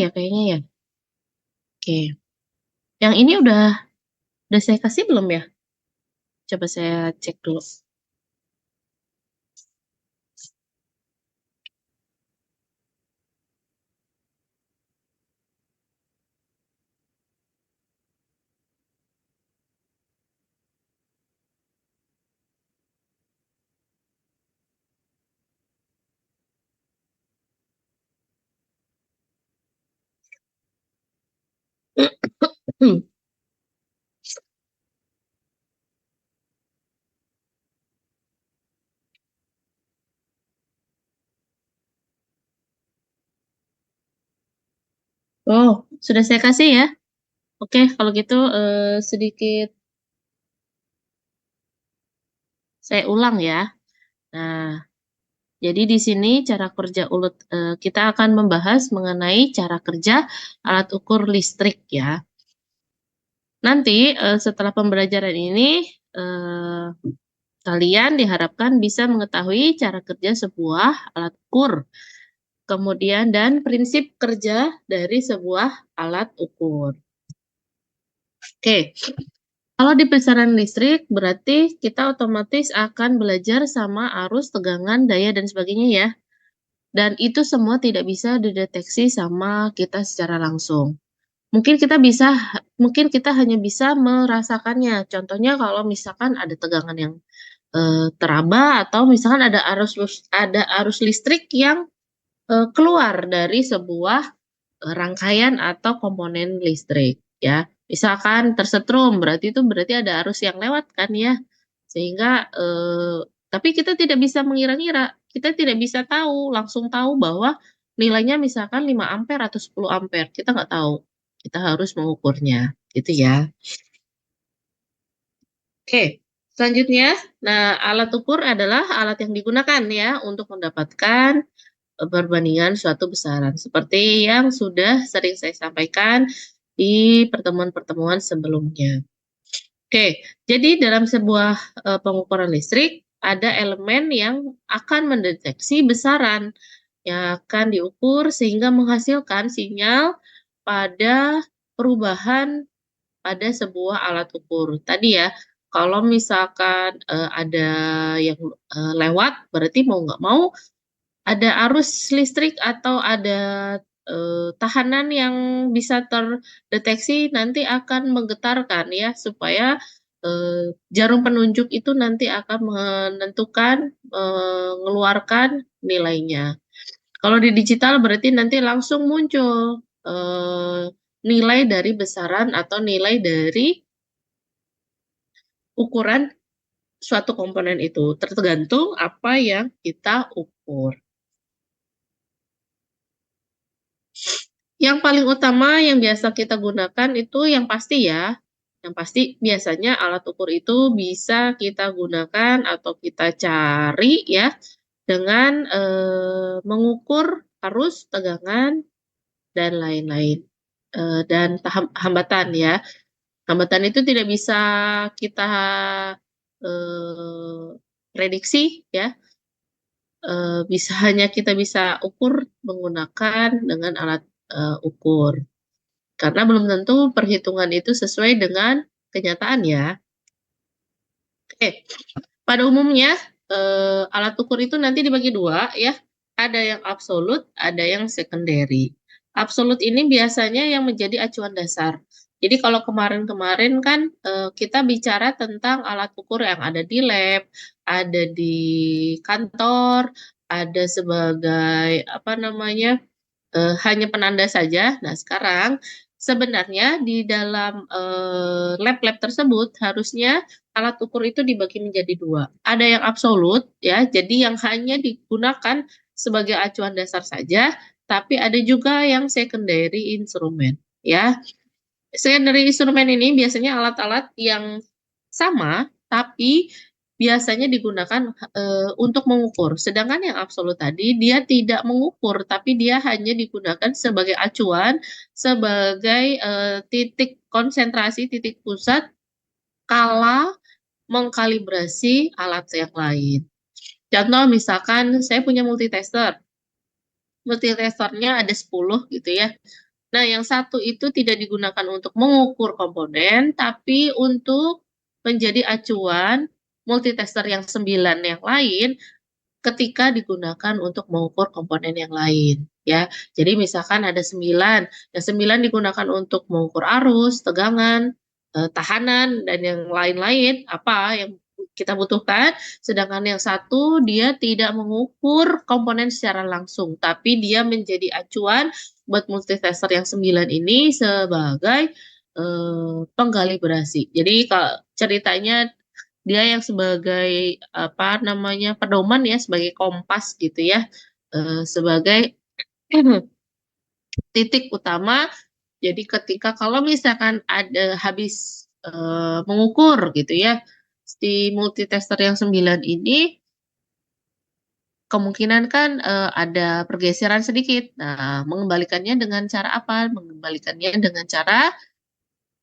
ya kayaknya ya. Oke. Yang ini udah saya kasih belum ya? Coba saya cek dulu. Oh, sudah saya kasih ya. Oke, kalau gitu sedikit saya ulang ya. Nah, jadi di sini cara kerja ulet, kita akan membahas mengenai cara kerja alat ukur listrik ya. Nanti setelah pembelajaran ini eh, kalian diharapkan bisa mengetahui cara kerja sebuah alat ukur, kemudian dan prinsip kerja dari sebuah alat ukur. Oke, kalau di besaran listrik berarti kita otomatis akan belajar sama arus, tegangan, daya, dan sebagainya ya. Dan itu semua tidak bisa dideteksi sama kita secara langsung. Mungkin kita hanya bisa merasakannya. Contohnya kalau misalkan ada tegangan yang teraba atau misalkan ada arus listrik yang keluar dari sebuah rangkaian atau komponen listrik ya. Misalkan tersetrum berarti ada arus yang lewat kan ya. Sehingga tapi kita tidak bisa mengira-ngira. Kita tidak bisa langsung tahu bahwa nilainya misalkan 5 ampere atau 10 ampere. Kita nggak tahu. Kita harus mengukurnya gitu ya. Oke, selanjutnya, nah alat ukur adalah alat yang digunakan ya untuk mendapatkan perbandingan suatu besaran. Seperti yang sudah sering saya sampaikan di pertemuan-pertemuan sebelumnya. Oke, jadi dalam sebuah pengukuran listrik ada elemen yang akan mendeteksi besaran yang akan diukur sehingga menghasilkan sinyal pada perubahan pada sebuah alat ukur. Tadi ya, kalau misalkan ada yang lewat, berarti mau nggak mau ada arus listrik atau ada tahanan yang bisa terdeteksi nanti akan menggetarkan ya, supaya jarum penunjuk itu nanti akan menentukan, mengeluarkan nilainya. Kalau di digital berarti nanti langsung muncul nilai dari besaran atau nilai dari ukuran suatu komponen itu, tergantung apa yang kita ukur. Yang paling utama yang biasa kita gunakan itu yang pasti ya, yang pasti biasanya alat ukur itu bisa kita gunakan atau kita cari ya dengan mengukur arus, tegangan, dan lain-lain. Dan hambatan ya. Hambatan itu tidak bisa kita prediksi ya, hanya kita bisa ukur menggunakan dengan alat ukur. Karena belum tentu perhitungan itu sesuai dengan kenyataan ya. Oke, pada umumnya alat ukur itu nanti dibagi dua ya. Ada yang absolut, ada yang secondary. Absolut ini biasanya yang menjadi acuan dasar. Jadi kalau kemarin-kemarin kan kita bicara tentang alat ukur yang ada di lab, ada di kantor, ada sebagai apa namanya hanya penanda saja. Nah sekarang sebenarnya di dalam lab-lab tersebut harusnya alat ukur itu dibagi menjadi dua. Ada yang absolut ya, jadi yang hanya digunakan sebagai acuan dasar saja, tapi ada juga yang secondary instrument ya. Secondary instrument ini biasanya alat-alat yang sama, tapi biasanya digunakan untuk mengukur. Sedangkan yang absolut tadi, dia tidak mengukur, tapi dia hanya digunakan sebagai acuan, sebagai titik konsentrasi, titik pusat, kala mengkalibrasi alat yang lain. Contoh misalkan saya punya multitester. Multitesternya ada 10 gitu ya. Nah, yang satu itu tidak digunakan untuk mengukur komponen, tapi untuk menjadi acuan multitester yang 9 yang lain ketika digunakan untuk mengukur komponen yang lain, ya. Jadi misalkan ada 9, yang 9 digunakan untuk mengukur arus, tegangan, tahanan, dan yang lain-lain, apa yang kita butuhkan, sedangkan yang satu dia tidak mengukur komponen secara langsung, tapi dia menjadi acuan buat multitester yang 9 ini sebagai penggalibrasi. Jadi kalau ceritanya dia yang sebagai apa namanya pedoman ya, sebagai kompas gitu ya, sebagai titik utama. Jadi ketika kalau misalkan ada habis mengukur gitu ya, si multitester yang 9 ini kemungkinan kan ada pergeseran sedikit. Nah, mengembalikannya dengan cara apa? Mengembalikannya dengan cara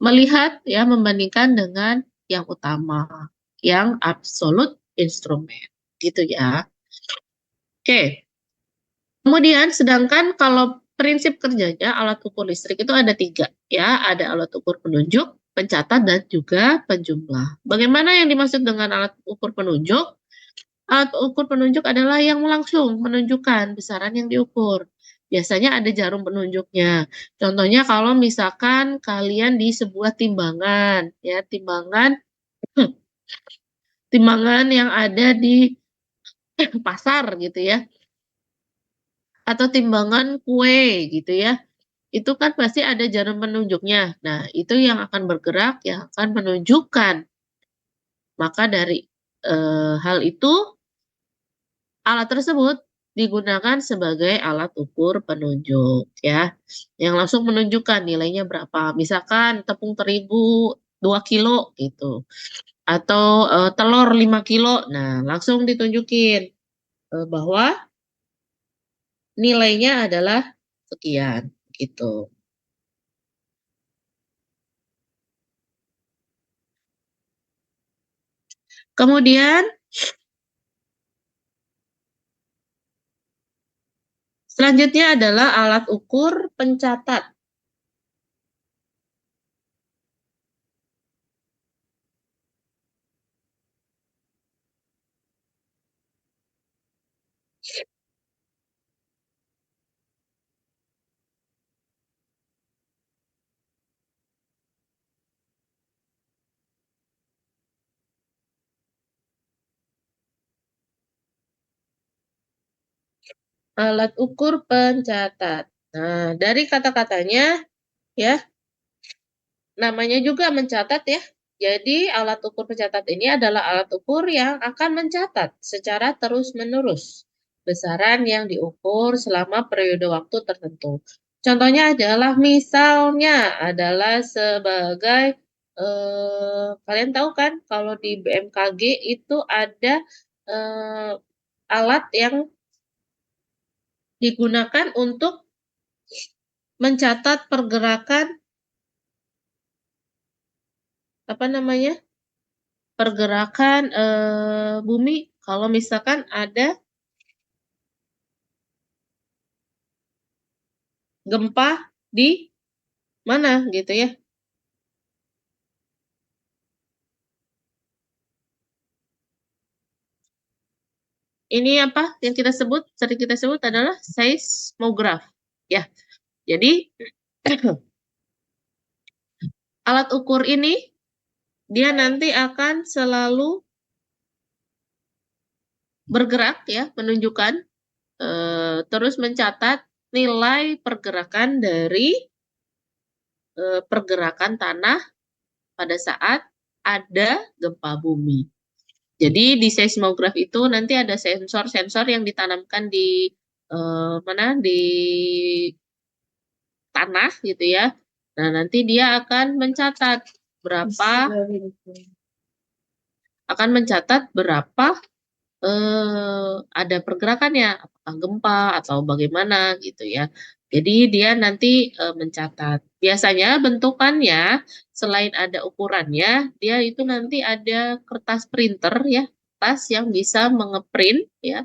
melihat ya, membandingkan dengan yang utama, yang absolute instrument gitu ya. Oke. Kemudian sedangkan kalau prinsip kerjanya alat ukur listrik itu ada 3 ya, ada alat ukur penunjuk, pencatat, dan juga penjumlah. Bagaimana yang dimaksud dengan alat ukur penunjuk? Alat ukur penunjuk adalah yang langsung menunjukkan besaran yang diukur. Biasanya ada jarum penunjuknya. Contohnya kalau misalkan kalian di sebuah timbangan, ya, timbangan yang ada di pasar gitu ya, atau timbangan kue gitu ya. Itu kan pasti ada jarum penunjuknya. Nah, itu yang akan bergerak, yang akan menunjukkan. Maka dari hal itu, alat tersebut digunakan sebagai alat ukur penunjuk ya, yang langsung menunjukkan nilainya berapa. Misalkan tepung terigu 2 kilo gitu, atau telur 5 kilo. Nah, langsung ditunjukin bahwa nilainya adalah sekian gitu. Kemudian selanjutnya adalah alat ukur pencatat. Alat ukur pencatat. Nah, dari kata-katanya ya, namanya juga mencatat ya. Jadi alat ukur pencatat ini adalah alat ukur yang akan mencatat secara terus-menerus besaran yang diukur selama periode waktu tertentu. Contohnya adalah misalnya adalah sebagai kalian tahu kan kalau di BMKG itu ada alat yang digunakan untuk mencatat pergerakan apa namanya? Pergerakan bumi kalau misalkan ada gempa di mana gitu ya. Ini apa yang sering kita sebut adalah seismograf ya. Jadi alat ukur ini dia nanti akan selalu bergerak ya, menunjukkan terus mencatat nilai pergerakan dari pergerakan tanah pada saat ada gempa bumi. Jadi di seismograf itu nanti ada sensor-sensor yang ditanamkan di mana di tanah gitu ya. Nah, nanti dia akan mencatat berapa ada pergerakannya, apakah gempa atau bagaimana gitu ya. Jadi dia nanti mencatat. Biasanya bentukannya selain ada ukurannya, dia itu nanti ada kertas printer ya, kertas yang bisa mengeprint ya,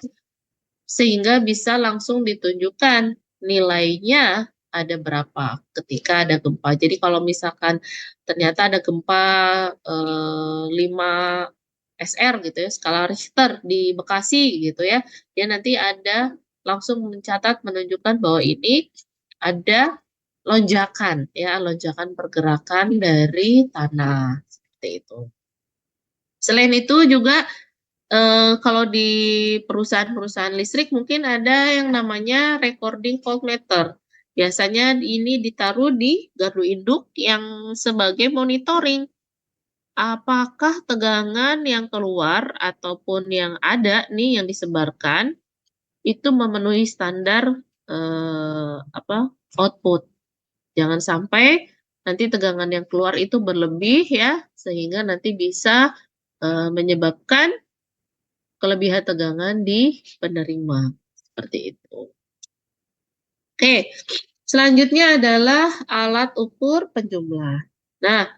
sehingga bisa langsung ditunjukkan nilainya ada berapa ketika ada gempa. Jadi kalau misalkan ternyata ada gempa 5 SR gitu ya, skala Richter di Bekasi gitu ya, dia nanti ada langsung mencatat menunjukkan bahwa ini ada lonjakan ya, lonjakan pergerakan dari tanah seperti itu. Selain itu juga kalau di perusahaan-perusahaan listrik mungkin ada yang namanya recording voltmeter. Biasanya ini ditaruh di gardu induk yang sebagai monitoring. Apakah tegangan yang keluar ataupun yang ada nih yang disebarkan itu memenuhi standar output. Jangan sampai nanti tegangan yang keluar itu berlebih ya, sehingga nanti bisa menyebabkan kelebihan tegangan di penerima. Seperti itu. Oke, selanjutnya adalah alat ukur penjumlah. Nah,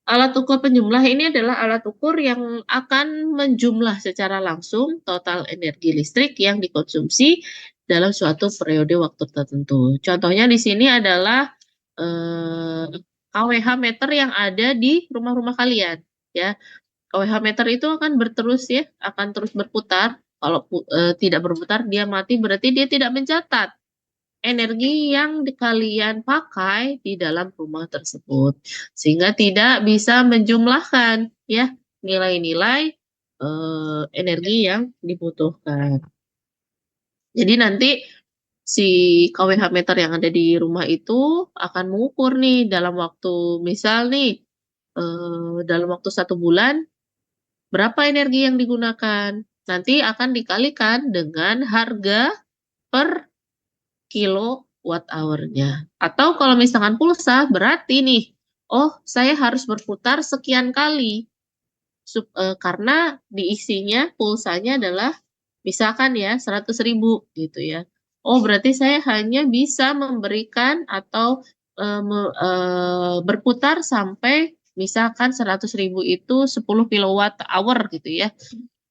alat ukur penjumlah ini adalah alat ukur yang akan menjumlah secara langsung total energi listrik yang dikonsumsi dalam suatu periode waktu tertentu. Contohnya di sini adalah KWH meter yang ada di rumah-rumah kalian, ya. KWH meter itu akan berterus ya, akan terus berputar. Kalau tidak berputar, dia mati, berarti dia tidak mencatat energi yang kalian pakai di dalam rumah tersebut. Sehingga tidak bisa menjumlahkan ya nilai-nilai energi yang dibutuhkan. Jadi nanti si KWH meter yang ada di rumah itu akan mengukur nih dalam waktu, misal nih dalam waktu 1 bulan berapa energi yang digunakan. Nanti akan dikalikan dengan harga per kilowatt hour-nya. Atau kalau misalkan pulsa, berarti nih, oh saya harus berputar sekian kali. Karena diisinya pulsanya adalah misalkan ya 100.000 gitu ya. Oh berarti saya hanya bisa memberikan atau berputar sampai misalkan 100.000 itu 10 kilowatt hour gitu ya.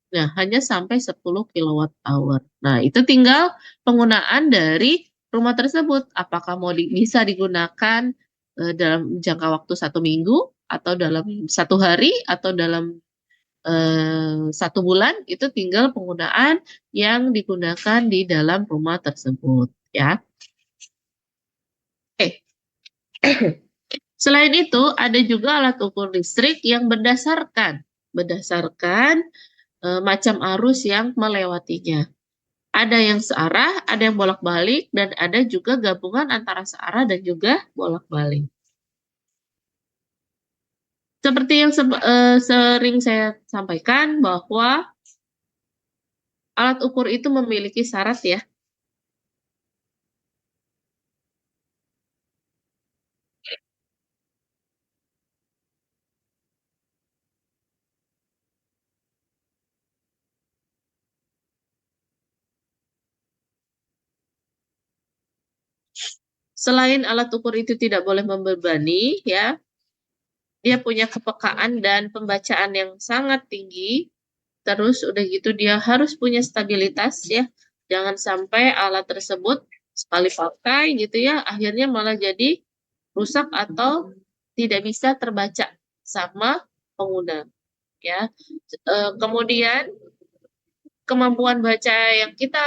Nah, hanya sampai 10 kilowatt hour. Nah, itu tinggal penggunaan dari rumah tersebut. Apakah bisa digunakan dalam jangka waktu 1 minggu, atau dalam 1 hari, atau dalam 1 bulan, itu tinggal penggunaan yang digunakan di dalam rumah tersebut. Ya. Oke. Selain itu, ada juga alat ukur listrik yang berdasarkan macam arus yang melewatinya. Ada yang searah, ada yang bolak-balik, dan ada juga gabungan antara searah dan juga bolak-balik. Seperti yang sering saya sampaikan bahwa alat ukur itu memiliki syarat ya. Selain alat ukur itu tidak boleh membebani ya, dia punya kepekaan dan pembacaan yang sangat tinggi. Terus udah gitu dia harus punya stabilitas ya. Jangan sampai alat tersebut sekali pakai gitu ya, akhirnya malah jadi rusak atau tidak bisa terbaca sama pengguna ya. Kemudian kemampuan baca yang kita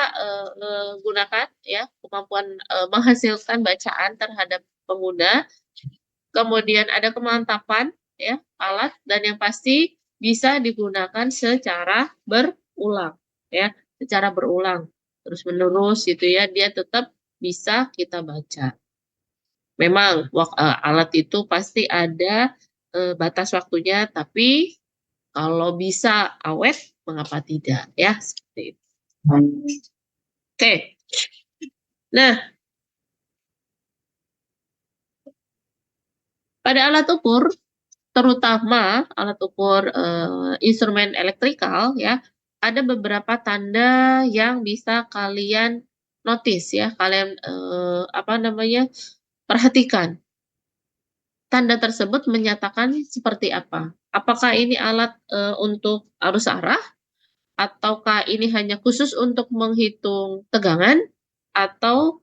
gunakan ya, kemampuan menghasilkan bacaan terhadap pengguna. Kemudian ada kemantapan ya alat, dan yang pasti bisa digunakan secara berulang ya, secara berulang terus menerus gitu ya, dia tetap bisa kita baca. Memang alat itu pasti ada batas waktunya, tapi kalau bisa awet, mengapa tidak ya, seperti itu. Oke. Nah, pada alat ukur, terutama alat ukur instrumen elektrikal ya, ada beberapa tanda yang bisa kalian notice ya, kalian perhatikan. Tanda tersebut menyatakan seperti apa? Apakah ini alat untuk arus arah, ataukah ini hanya khusus untuk menghitung tegangan, atau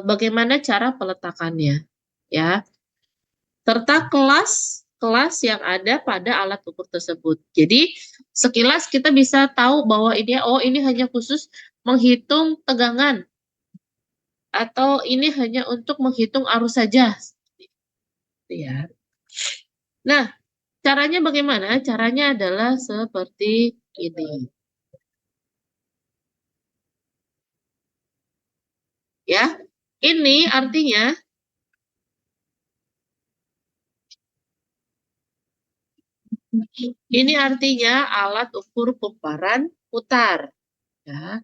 bagaimana cara peletakannya, ya, serta kelas yang ada pada alat ukur tersebut. Jadi, sekilas kita bisa tahu bahwa ini, oh ini hanya khusus menghitung tegangan, atau ini hanya untuk menghitung arus saja, ya. Nah, caranya bagaimana? Caranya adalah seperti ini. Ya, ini artinya alat ukur kumparan putar. Ya.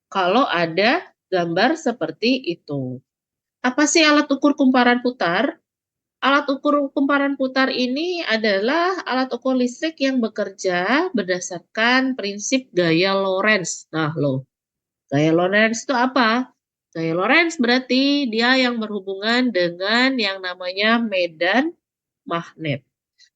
Kalau ada gambar seperti itu. Apa sih alat ukur kumparan putar? Alat ukur kumparan putar ini adalah alat ukur listrik yang bekerja berdasarkan prinsip gaya Lorentz. Nah, loh, gaya Lorentz itu apa? Gaya Lorentz berarti dia yang berhubungan dengan yang namanya medan magnet,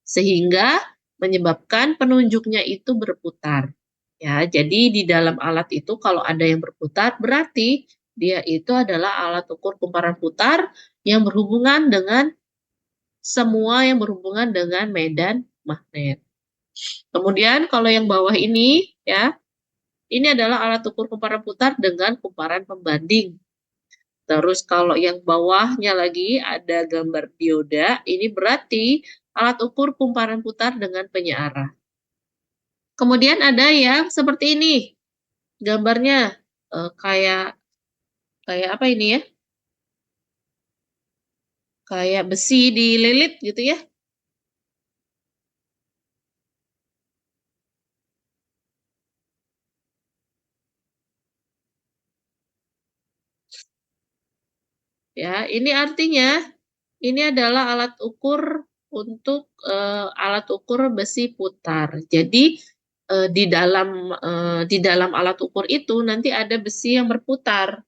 sehingga menyebabkan penunjuknya itu berputar. Ya, jadi di dalam alat itu kalau ada yang berputar, berarti dia itu adalah alat ukur kumparan putar yang berhubungan dengan semua yang berhubungan dengan medan magnet. Kemudian kalau yang bawah ini, ya, ini adalah alat ukur kumparan putar dengan kumparan pembanding. Terus kalau yang bawahnya lagi ada gambar dioda, ini berarti alat ukur kumparan putar dengan penyearah. Kemudian ada yang seperti ini, gambarnya kayak apa ini ya? Kayak besi dililit gitu ya. Ya, ini artinya ini adalah alat ukur untuk alat ukur besi putar. Jadi di dalam alat ukur itu nanti ada besi yang berputar.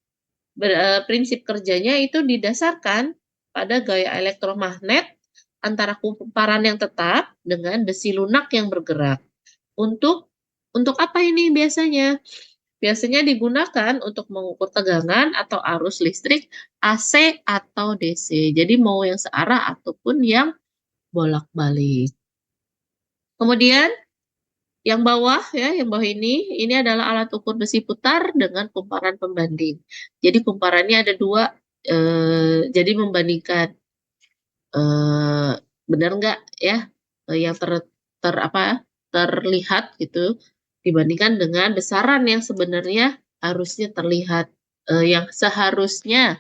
Prinsip kerjanya itu didasarkan pada gaya elektromagnet antara kumparan yang tetap dengan besi lunak yang bergerak. Untuk apa ini biasanya? Biasanya digunakan untuk mengukur tegangan atau arus listrik AC atau DC. Jadi mau yang searah ataupun yang bolak-balik. Kemudian yang bawah ya, yang bawah ini adalah alat ukur besi putar dengan kumparan pembanding. Jadi kumparannya ada dua, jadi membandingkan benar nggak ya yang terlihat gitu dibandingkan dengan besaran yang sebenarnya harusnya terlihat, yang seharusnya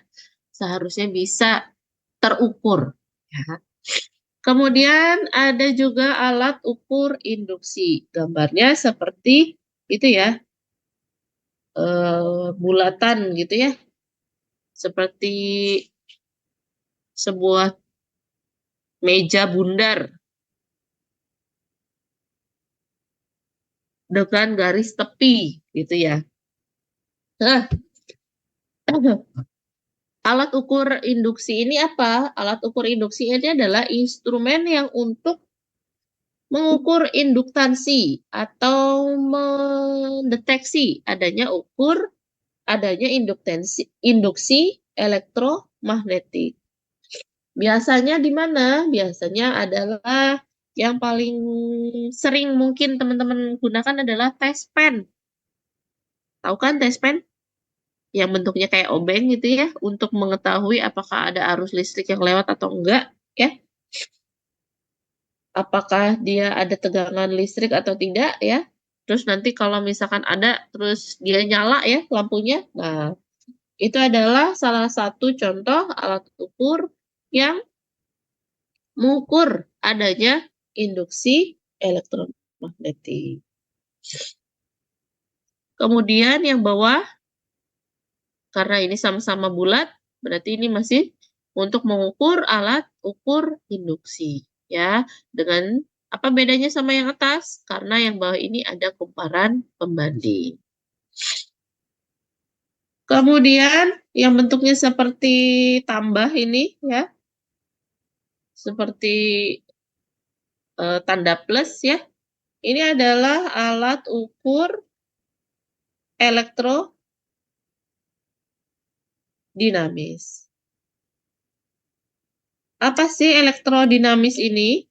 bisa terukur, ya. Kemudian ada juga alat ukur induksi. Gambarnya seperti itu ya, bulatan gitu ya, seperti sebuah meja bundar dengan garis tepi gitu ya. Nah, alat ukur induksi ini apa? Alat ukur induksi ini adalah instrumen yang untuk mengukur induktansi atau mendeteksi adanya induksi elektromagnetik. Biasanya di mana? Biasanya adalah yang paling sering mungkin teman-teman gunakan adalah test pen. Tahu kan test pen? Yang bentuknya kayak obeng gitu ya, untuk mengetahui apakah ada arus listrik yang lewat atau enggak, ya. Apakah dia ada tegangan listrik atau tidak, ya. Terus nanti kalau misalkan ada, terus dia nyala ya lampunya. Nah, itu adalah salah satu contoh alat ukur yang mengukur adanya induksi elektromagnetik. Kemudian yang bawah, karena ini sama-sama bulat, berarti ini masih untuk mengukur alat ukur induksi. Ya, dengan apa bedanya sama yang atas? Karena yang bawah ini ada kumparan pembanding. Kemudian yang bentuknya seperti tambah ini ya, seperti tanda plus ya. Ini adalah alat ukur elektrodinamis. Apa sih elektrodinamis ini?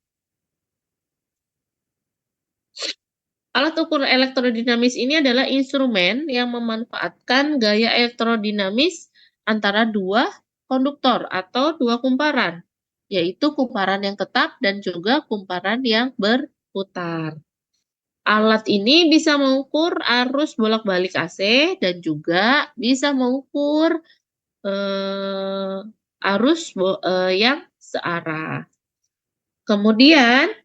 Alat ukur elektrodinamis ini adalah instrumen yang memanfaatkan gaya elektrodinamis antara dua konduktor atau dua kumparan, yaitu kumparan yang tetap dan juga kumparan yang berputar. Alat ini bisa mengukur arus bolak-balik AC dan juga bisa mengukur arus yang searah. Kemudian,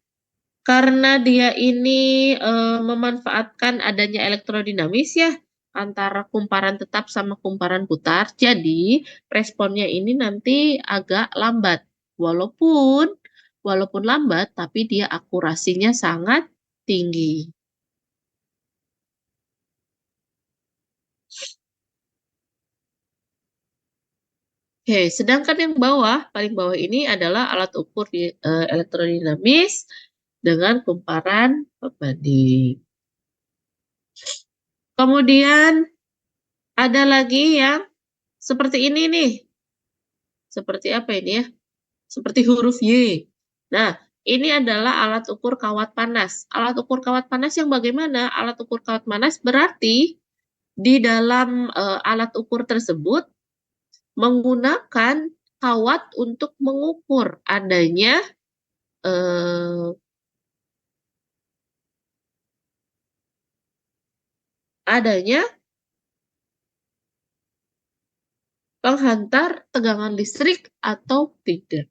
karena dia ini memanfaatkan adanya elektrodinamis ya, antara kumparan tetap sama kumparan putar, jadi responnya ini nanti agak lambat. Walaupun lambat, tapi dia akurasinya sangat tinggi. Oke, sedangkan yang paling bawah ini adalah alat ukur elektrodinamis dengan kumparan pembanding. Kemudian ada lagi yang seperti ini nih. Seperti apa ini ya? Seperti huruf Y. Nah, ini adalah alat ukur kawat panas. Alat ukur kawat panas yang bagaimana? Alat ukur kawat panas berarti di dalam alat ukur tersebut menggunakan kawat untuk mengukur adanya penghantar tegangan listrik atau tidak.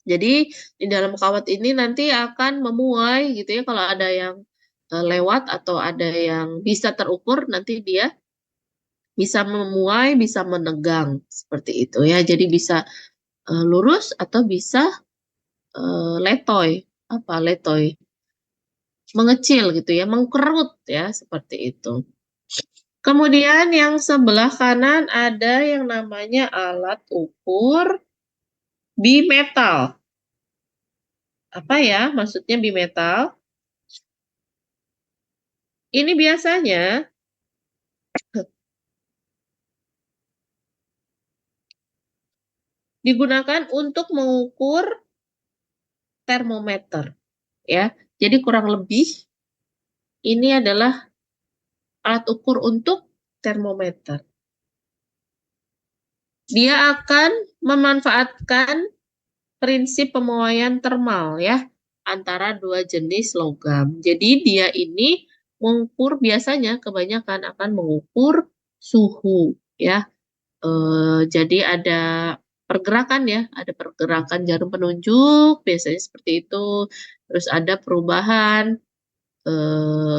Jadi di dalam kawat ini nanti akan memuai gitu ya, kalau ada yang lewat atau ada yang bisa terukur, nanti dia bisa memuai, bisa menegang seperti itu ya. Jadi bisa lurus atau bisa letoy. Apa letoy? Mengecil gitu ya, mengkerut ya, seperti itu. Kemudian yang sebelah kanan ada yang namanya alat ukur bimetal. Apa ya maksudnya bimetal? Ini biasanya digunakan untuk mengukur termometer ya. Jadi kurang lebih ini adalah alat ukur untuk termometer. Dia akan memanfaatkan prinsip pemuaian termal ya antara dua jenis logam. Jadi dia ini mengukur biasanya kebanyakan akan mengukur suhu ya. Jadi ada pergerakan ya, ada pergerakan jarum penunjuk biasanya seperti itu. Terus ada perubahan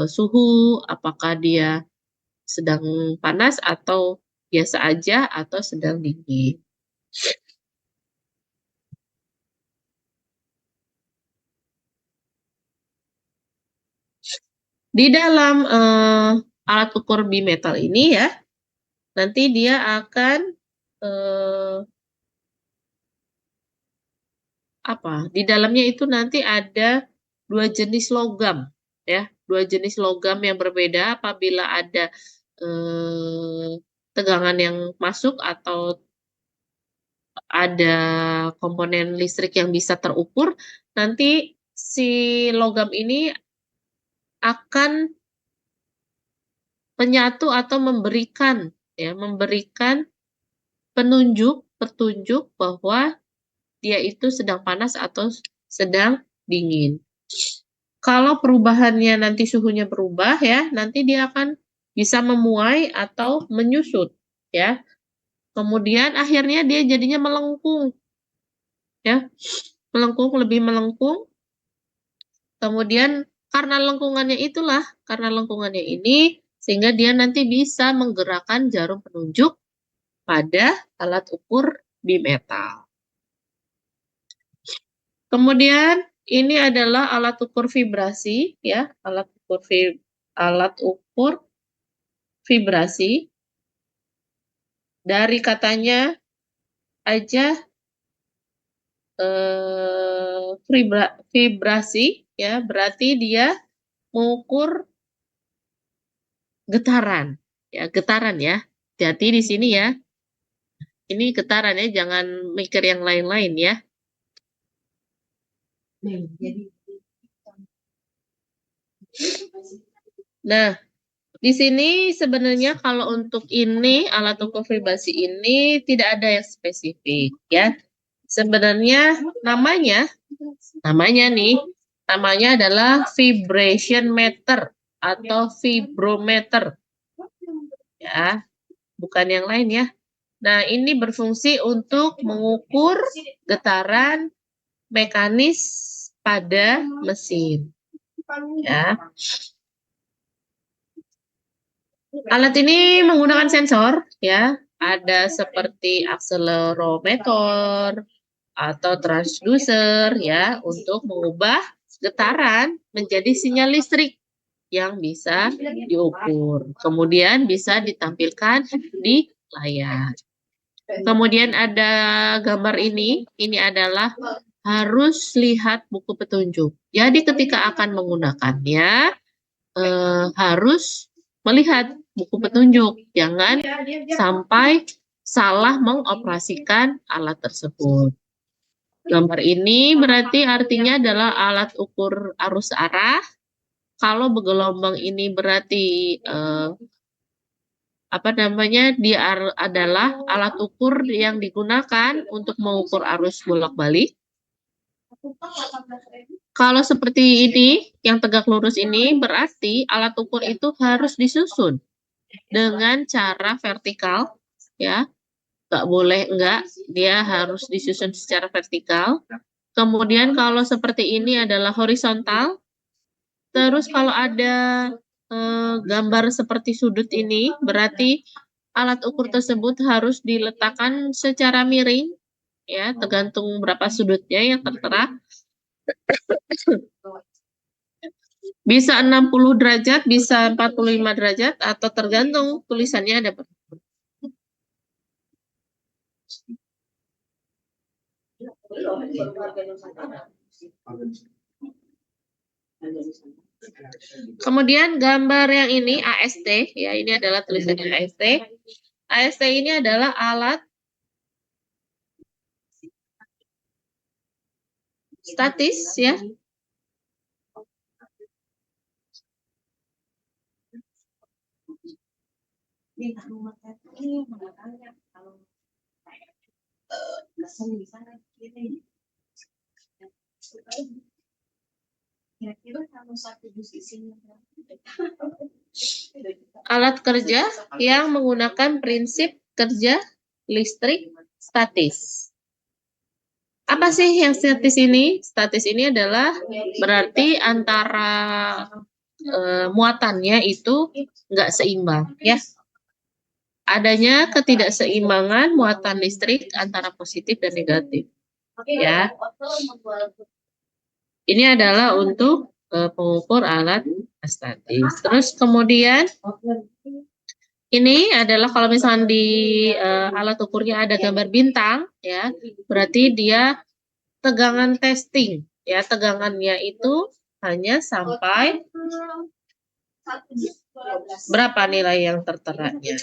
suhu, apakah dia sedang panas atau biasa aja atau sedang dingin. Di dalam alat ukur bimetal ini ya, nanti dia akan di dalamnya itu nanti ada dua jenis logam ya, dua jenis logam yang berbeda. Apabila ada tegangan yang masuk atau ada komponen listrik yang bisa terukur, nanti si logam ini akan menyatu atau memberikan petunjuk bahwa dia itu sedang panas atau sedang dingin. Kalau perubahannya nanti suhunya berubah ya, nanti dia akan bisa memuai atau menyusut ya. Kemudian akhirnya dia jadinya melengkung ya. Lebih melengkung. Kemudian karena lengkungannya ini sehingga dia nanti bisa menggerakkan jarum penunjuk pada alat ukur bimetal. Kemudian ini adalah alat ukur vibrasi ya, alat ukur vibrasi. Dari katanya aja vibrasi ya berarti dia mengukur getaran. Ya, getaran ya. Hati-hati di sini ya. Ini getaran ya, jangan mikir yang lain-lain ya. Nah, di sini sebenarnya kalau untuk ini alat ukur vibrasi ini tidak ada yang spesifik ya. Sebenarnya namanya adalah vibration meter atau vibrometer ya, bukan yang lain ya. Nah, ini berfungsi untuk mengukur getaran mekanis pada mesin ya. Alat ini menggunakan sensor ya, ada seperti akselerometer atau transducer ya untuk mengubah getaran menjadi sinyal listrik yang bisa diukur. Kemudian bisa ditampilkan di layar. Kemudian ada gambar ini adalah harus lihat buku petunjuk. Jadi ketika akan menggunakannya harus melihat buku petunjuk, jangan sampai salah mengoperasikan alat tersebut. Gambar ini berarti artinya adalah alat ukur arus arah. Kalau bergelombang ini berarti dia adalah alat ukur yang digunakan untuk mengukur arus bolak-balik. Kalau seperti ini, yang tegak lurus ini berarti alat ukur itu harus disusun dengan cara vertikal, ya. Nggak boleh enggak, dia harus disusun secara vertikal. Kemudian kalau seperti ini adalah horizontal. Terus kalau ada gambar seperti sudut ini, berarti alat ukur tersebut harus diletakkan secara miring, ya, tergantung berapa sudutnya yang tertera. Bisa 60 derajat, bisa 45 derajat, atau tergantung tulisannya ada berapa. Kemudian gambar yang ini AST, ya ini adalah tulisannya AST. AST ini adalah alat statis, ya. Alat kerja yang menggunakan prinsip kerja listrik statis. Apa sih yang statis ini? Statis ini adalah berarti antara muatannya itu nggak seimbang, ya. Adanya ketidakseimbangan muatan listrik antara positif dan negatif, ya. Ini adalah untuk pengukur alat statis. Terus kemudian ini adalah kalau misalnya di alat ukurnya ada gambar bintang, ya, berarti dia tegangan testing, ya, tegangannya itu hanya sampai berapa nilai yang terteranya.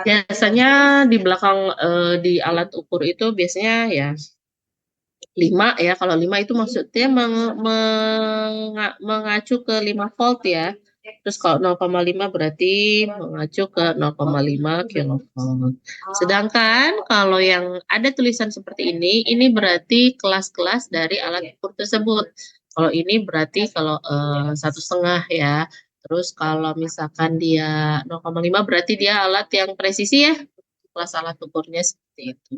Biasanya di belakang di alat ukur itu biasanya ya 5 ya. Kalau 5 itu maksudnya mengacu ke 5 volt ya. Terus kalau 0,5 berarti mengacu ke 0,5 kilovolt. Sedangkan kalau yang ada tulisan seperti ini berarti kelas-kelas dari alat ukur tersebut. Kalau ini berarti kalau 1,5 ya. Terus kalau misalkan dia 0,5 berarti dia alat yang presisi ya. Kelas alat ukurnya seperti itu.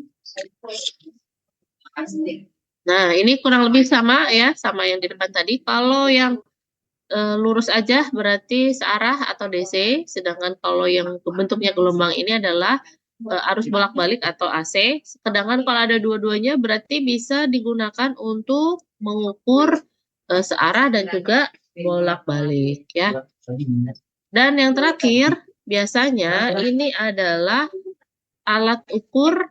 Nah, ini kurang lebih sama ya, sama yang di depan tadi. Kalau yang lurus aja berarti searah atau DC, sedangkan kalau yang bentuknya gelombang ini adalah arus bolak-balik atau AC. Sedangkan kalau ada dua-duanya berarti bisa digunakan untuk mengukur searah dan juga bolak-balik ya. Dan yang terakhir, biasanya ini adalah alat ukur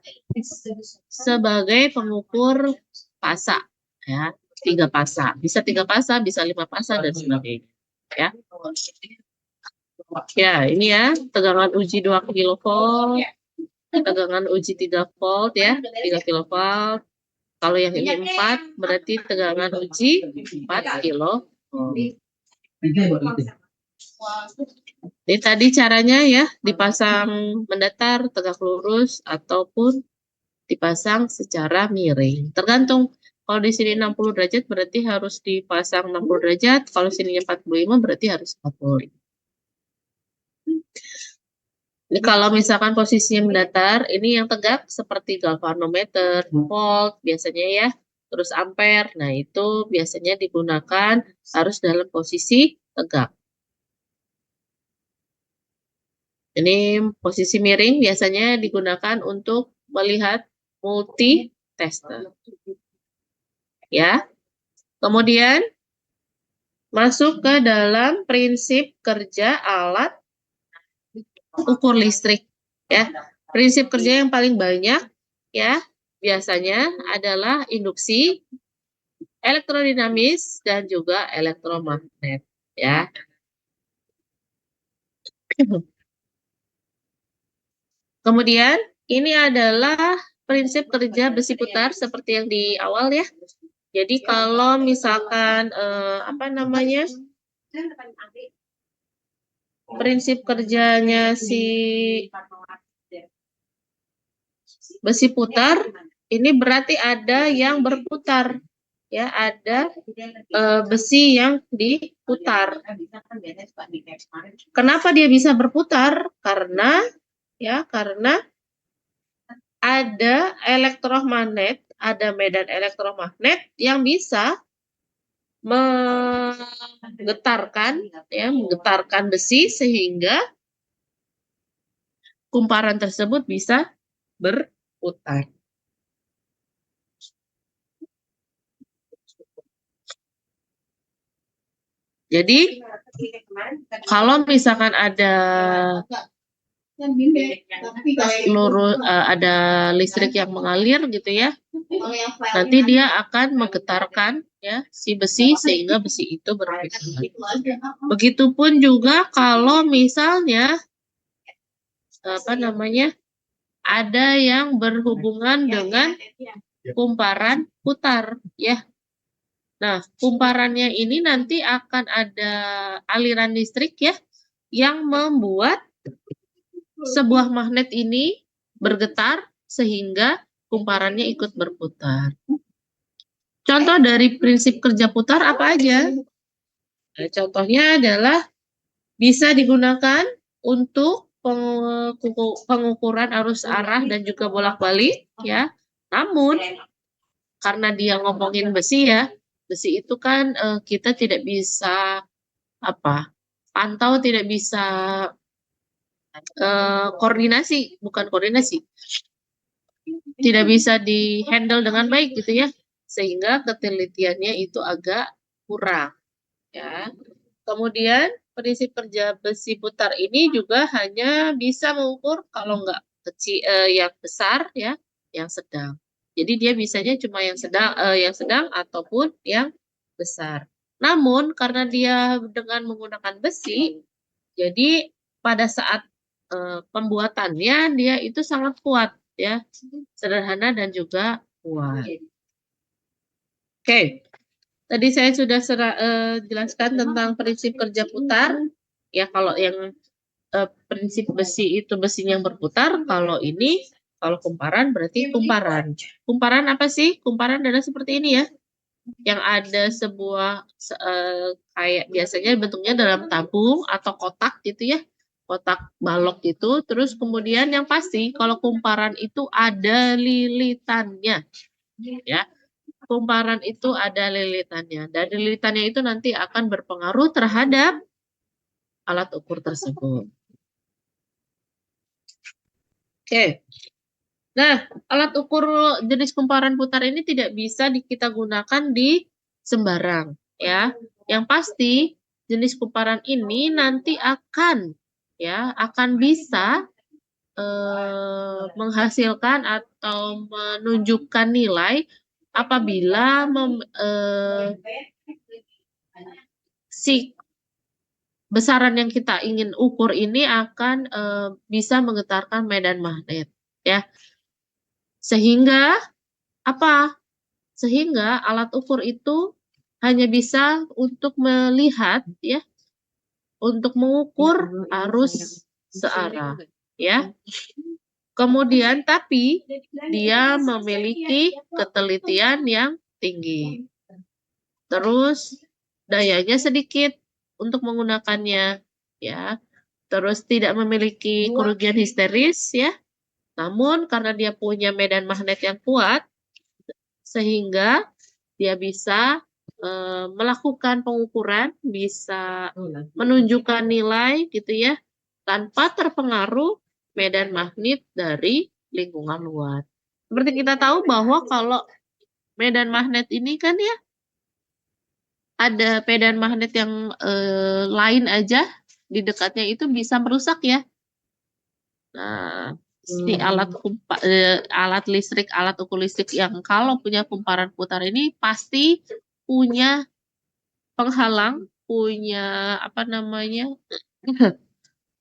sebagai pengukur pasa ya, 3 pasa, bisa 3 pasa, bisa 5 pasa dan sebagainya ya. Ya, ini ya tegangan uji 2 kilovolt, tegangan uji 3 volt ya, 3 kilovolt. Kalau yang ini 4 berarti tegangan uji 4 kilovolt. Ini tadi caranya ya, dipasang mendatar, tegak lurus, ataupun dipasang secara miring. Tergantung, kalau di sini 60 derajat berarti harus dipasang 60 derajat, kalau sininya 45 berarti harus 45. Ini kalau misalkan posisinya mendatar, ini yang tegak seperti galvanometer, volt biasanya ya, terus ampere. Nah, itu biasanya digunakan harus dalam posisi tegak. Ini posisi miring biasanya digunakan untuk melihat multi tester. Ya. Kemudian masuk ke dalam prinsip kerja alat ukur listrik ya. Prinsip kerja yang paling banyak ya biasanya adalah induksi, elektrodinamis dan juga elektromagnet ya. Kemudian ini adalah prinsip kerja besi putar seperti yang di awal ya. Jadi kalau misalkan apa namanya? Prinsip kerjanya si besi putar ini berarti ada yang berputar ya, ada besi yang diputar. Kenapa dia bisa berputar? Karena ada elektromagnet, ada medan elektromagnet yang bisa menggetarkan besi sehingga kumparan tersebut bisa berputar. Jadi kalau misalkan ada ada listrik yang mengalir gitu ya, nanti dia akan menggetarkan ya si besi sehingga besi itu berputar. Begitupun juga kalau misalnya apa namanya ada yang berhubungan dengan kumparan putar ya. Nah, kumparannya ini nanti akan ada aliran listrik ya yang membuat sebuah magnet ini bergetar sehingga kumparannya ikut berputar. Contoh dari prinsip kerja putar apa aja? Nah, contohnya adalah bisa digunakan untuk pengukuran arus arah dan juga bolak-balik ya. Namun karena dia ngomongin besi ya, besi itu kan kita tidak bisa pantau, tidak bisa bukan koordinasi, tidak bisa di-handle dengan baik gitu ya, sehingga ketelitiannya itu agak kurang ya. Kemudian prinsip kerja besi putar ini juga hanya bisa mengukur kalau nggak kecil yang besar ya, yang sedang. Jadi dia bisanya cuma yang sedang ataupun yang besar. Namun karena dia dengan menggunakan besi, jadi pada saat pembuatannya dia itu sangat kuat ya, sederhana dan juga kuat. Oke. Tadi saya sudah jelaskan tentang prinsip kerja putar. Ya, kalau yang prinsip besi itu besinya yang berputar, kalau kumparan berarti kumparan. Kumparan apa sih? Kumparan adalah seperti ini ya. Yang ada sebuah kayak biasanya bentuknya dalam tabung atau kotak gitu ya. Kotak balok gitu. Terus kemudian yang pasti kalau kumparan itu ada lilitannya. Ya. Kumparan itu ada lilitannya, dan lilitannya itu nanti akan berpengaruh terhadap alat ukur tersebut. Oke. Nah, alat ukur jenis kumparan putar ini tidak bisa kita gunakan di sembarang, ya. Yang pasti jenis kumparan ini nanti akan bisa menghasilkan atau menunjukkan nilai apabila si besaran yang kita ingin ukur ini akan bisa menggetarkan medan magnet, ya. Sehingga apa? Sehingga alat ukur itu hanya bisa untuk melihat, ya, untuk mengukur arus searah, ya. Kemudian tapi dia memiliki ketelitian yang tinggi. Terus dayanya sedikit untuk menggunakannya, ya. Terus tidak memiliki kerugian histeris, ya. Namun karena dia punya medan magnet yang kuat, sehingga dia bisa melakukan pengukuran, bisa menunjukkan nilai gitu ya, tanpa terpengaruh medan magnet dari lingkungan luar. Seperti kita tahu bahwa kalau medan magnet ini kan ya, ada medan magnet yang lain aja di dekatnya itu bisa merusak ya. Nah, si alat listrik, alat ukur listrik yang kalau punya kumparan putar ini pasti punya penghalang, punya apa namanya,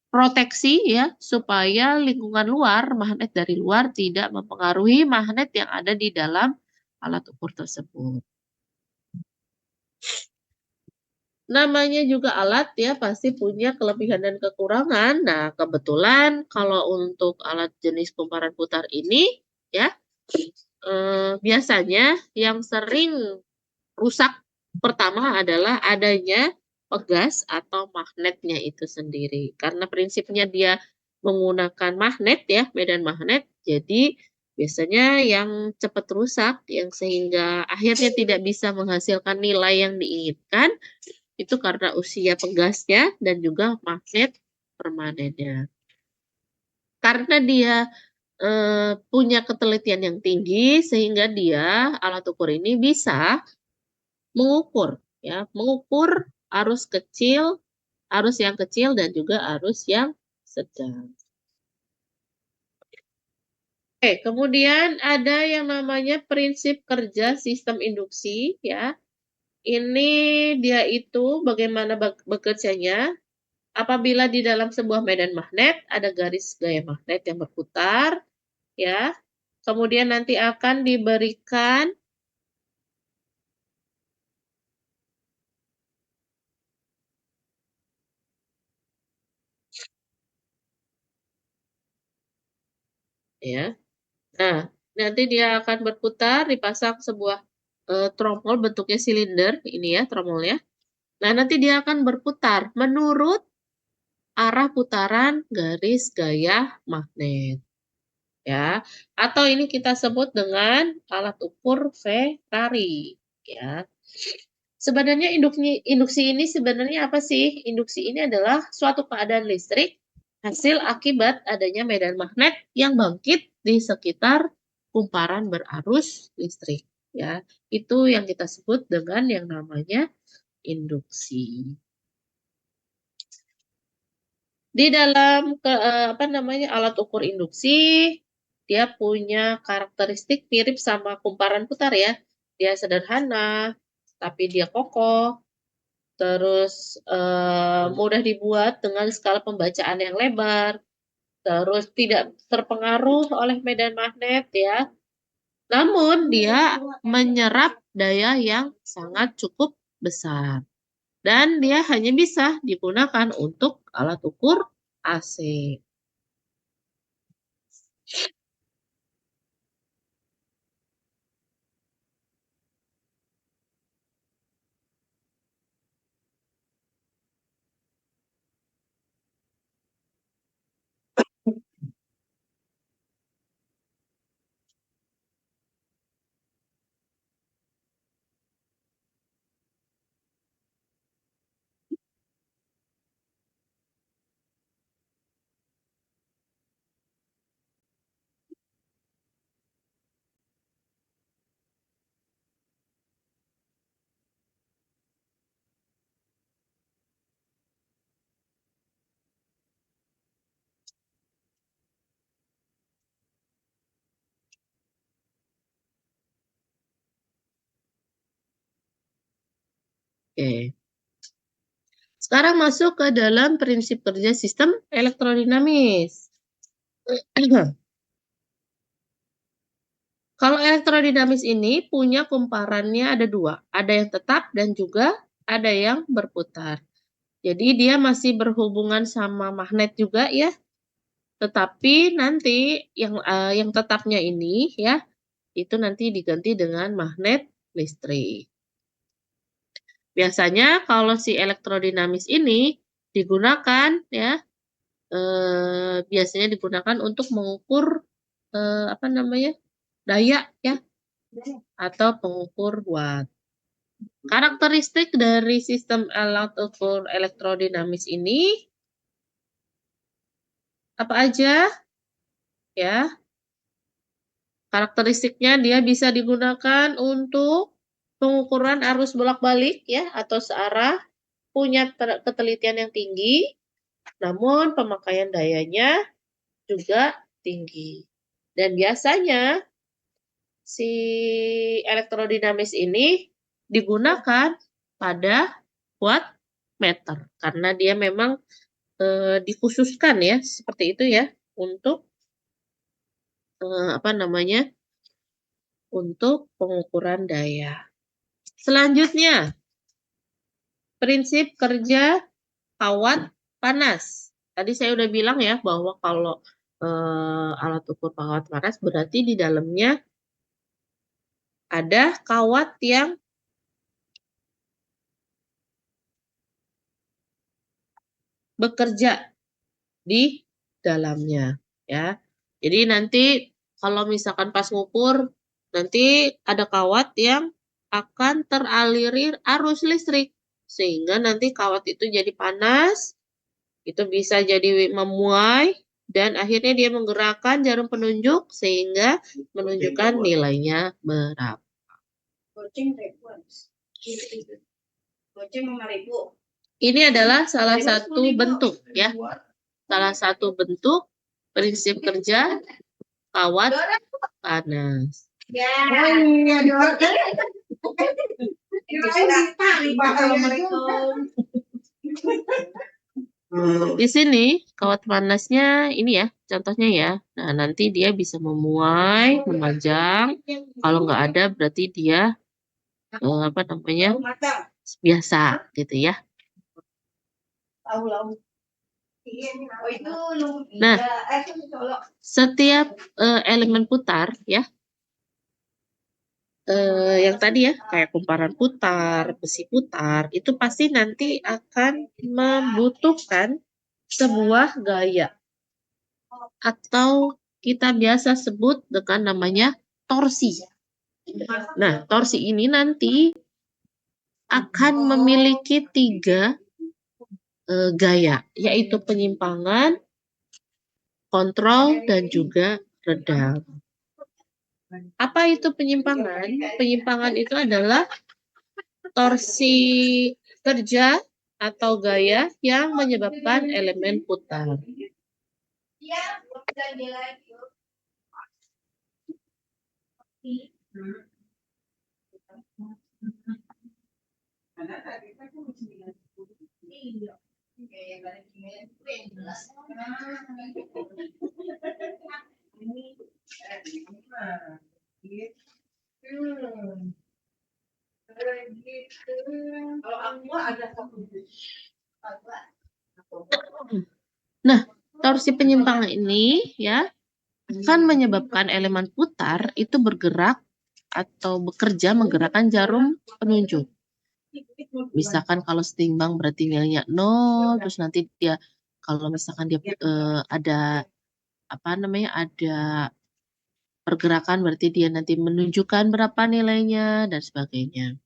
proteksi ya, supaya lingkungan luar, magnet dari luar tidak mempengaruhi magnet yang ada di dalam alat ukur tersebut. Namanya juga alat ya, pasti punya kelebihan dan kekurangan. Nah, kebetulan kalau untuk alat jenis kumparan putar ini ya, biasanya yang sering rusak pertama adalah adanya pegas atau magnetnya itu sendiri. Karena prinsipnya dia menggunakan magnet ya, medan magnet, jadi biasanya yang cepat rusak, yang sehingga akhirnya tidak bisa menghasilkan nilai yang diinginkan, itu karena usia pegasnya dan juga magnet permanennya. Karena dia punya ketelitian yang tinggi, sehingga dia, alat ukur ini bisa mengukur ya, mengukur arus yang kecil dan juga arus yang sedang. Oke, kemudian ada yang namanya prinsip kerja sistem induksi ya. Ini dia itu bagaimana bekerjanya. Apabila di dalam sebuah medan magnet ada garis gaya magnet yang berputar ya. Kemudian nanti akan diberikan ya. Nah, nanti dia akan berputar, dipasang sebuah tromol bentuknya silinder, ini ya tromolnya. Nah, nanti dia akan berputar menurut arah putaran garis gaya magnet, ya. Atau ini kita sebut dengan alat ukur Ferrari, ya. Sebenarnya induksi ini sebenarnya apa sih? Induksi ini adalah suatu keadaan listrik hasil akibat adanya medan magnet yang bangkit di sekitar kumparan berarus listrik. Ya, itu yang kita sebut dengan yang namanya induksi. Di dalam alat ukur induksi, dia punya karakteristik mirip sama kumparan putar ya. Dia sederhana, tapi dia kokoh. Terus mudah dibuat dengan skala pembacaan yang lebar, terus tidak terpengaruh oleh medan magnet ya. Namun dia menyerap daya yang sangat cukup besar. Dan dia hanya bisa digunakan untuk alat ukur AC. Oke. Sekarang masuk ke dalam prinsip kerja sistem elektrodinamis. Kalau elektrodinamis ini punya kumparannya ada dua. Ada yang tetap dan juga ada yang berputar. Jadi dia masih berhubungan sama magnet juga ya. Tetapi nanti yang tetapnya ini ya, itu nanti diganti dengan magnet listrik. Biasanya kalau si elektrodinamis ini digunakan ya, biasanya digunakan untuk mengukur apa namanya, daya ya, atau pengukur watt. Karakteristik dari sistem alat ukur elektrodinamis ini apa aja ya? Karakteristiknya dia bisa digunakan untuk pengukuran arus bolak-balik ya atau searah, punya ketelitian yang tinggi, namun pemakaian dayanya juga tinggi. Dan biasanya si elektrodinamis ini digunakan pada wattmeter karena dia memang dikhususkan ya seperti itu ya untuk apa namanya, untuk pengukuran daya. Selanjutnya, prinsip kerja kawat panas. Tadi saya udah bilang ya bahwa kalau alat ukur kawat panas berarti di dalamnya ada kawat yang bekerja di dalamnya ya. Jadi nanti kalau misalkan pas ngukur nanti ada kawat yang akan teraliri arus listrik sehingga nanti kawat itu jadi panas, itu bisa jadi memuai dan akhirnya dia menggerakkan jarum penunjuk sehingga menunjukkan nilainya berapa. Ini adalah salah satu bentuk ya. Salah satu bentuk prinsip kerja kawat panas. Di sini kawat panasnya ini ya, contohnya ya. Nah, nanti dia bisa memuai, memanjang. Kalau nggak ada berarti dia apa namanya, biasa gitu ya. Nah, setiap elemen putar ya, yang tadi ya, kayak kumparan putar, besi putar, itu pasti nanti akan membutuhkan sebuah gaya atau kita biasa sebut dengan namanya torsi. Nah, torsi ini nanti akan memiliki 3 gaya, yaitu penyimpangan, kontrol, dan juga redam. Apa itu penyimpangan? Penyimpangan itu adalah torsi kerja atau gaya yang menyebabkan elemen putar. Nah, torsi penyimpangan ini ya akan menyebabkan elemen putar itu bergerak atau bekerja menggerakkan jarum penunjuk. Misalkan kalau setimbang berarti nilainya 0, terus nanti dia kalau misalkan dia ada apa namanya, ada pergerakan berarti dia nanti menunjukkan berapa nilainya dan sebagainya.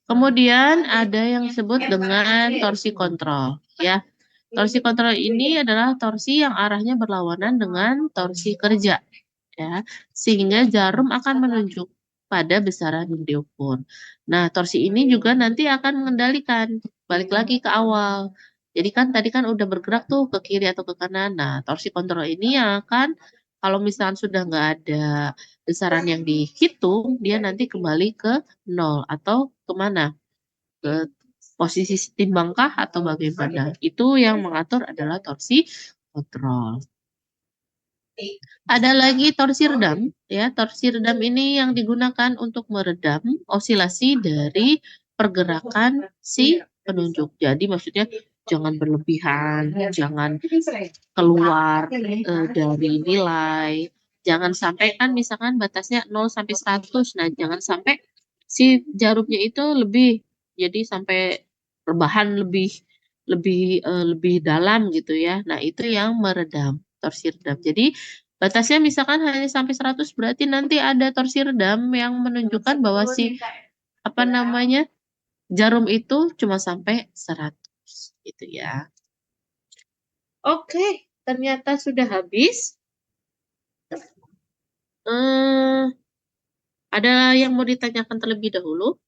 Kemudian ada yang disebut dengan torsi kontrol ya. Torsi kontrol ini adalah torsi yang arahnya berlawanan dengan torsi kerja ya, sehingga jarum akan menunjuk pada besaran yang diukur. Nah, torsi ini juga nanti akan mengendalikan, balik lagi ke awal, Jadi kan tadi kan udah bergerak tuh ke kiri atau ke kanan. Nah, torsi kontrol ini yang akan kalau misalnya sudah nggak ada besaran yang dihitung, dia nanti kembali ke 0 atau kemana? Ke posisi timbangkah atau bagaimana? Itu yang mengatur adalah torsi kontrol. Ada lagi torsi redam, ya. Torsi redam ini yang digunakan untuk meredam osilasi dari pergerakan si penunjuk. Jadi maksudnya jangan berlebihan, jangan keluar dari nilai, jangan sampai kan misalkan batasnya 0 sampai 100. Nah, jangan sampai si jarumnya itu lebih, jadi sampai rebahan lebih lebih lebih dalam gitu ya. Nah, itu yang meredam, torsi redam. Jadi batasnya misalkan hanya sampai 100, berarti nanti ada torsi redam yang menunjukkan bahwa si apa namanya jarum itu cuma sampai 100 gitu ya. Oke, ternyata sudah habis. Ada yang mau ditanyakan terlebih dahulu?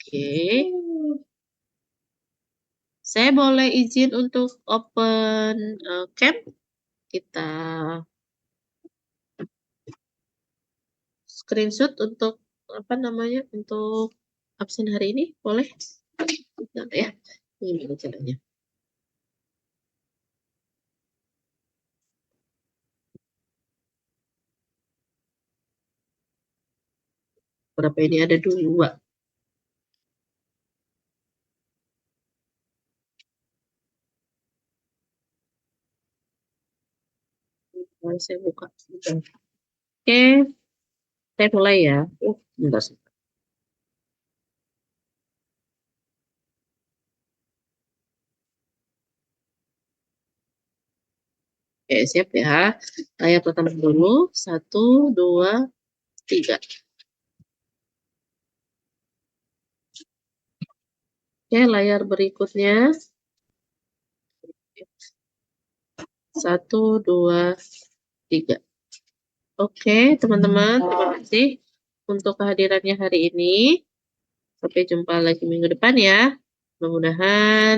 Oke. Saya boleh izin untuk open cam. Kita screenshot untuk apa namanya? Untuk absen hari ini, boleh? Bentar ya. Ini caranya. Berapa ini ada 2. Mari saya buka. Oke, saya mulai ya. Bentar. Oke, siap ya. Layar pertama dulu. 1, 2, 3. Oke, layar berikutnya. 1, 2, 3. Oke, teman-teman, terima kasih untuk kehadirannya hari ini. Sampai jumpa lagi minggu depan ya. Mudah-mudahan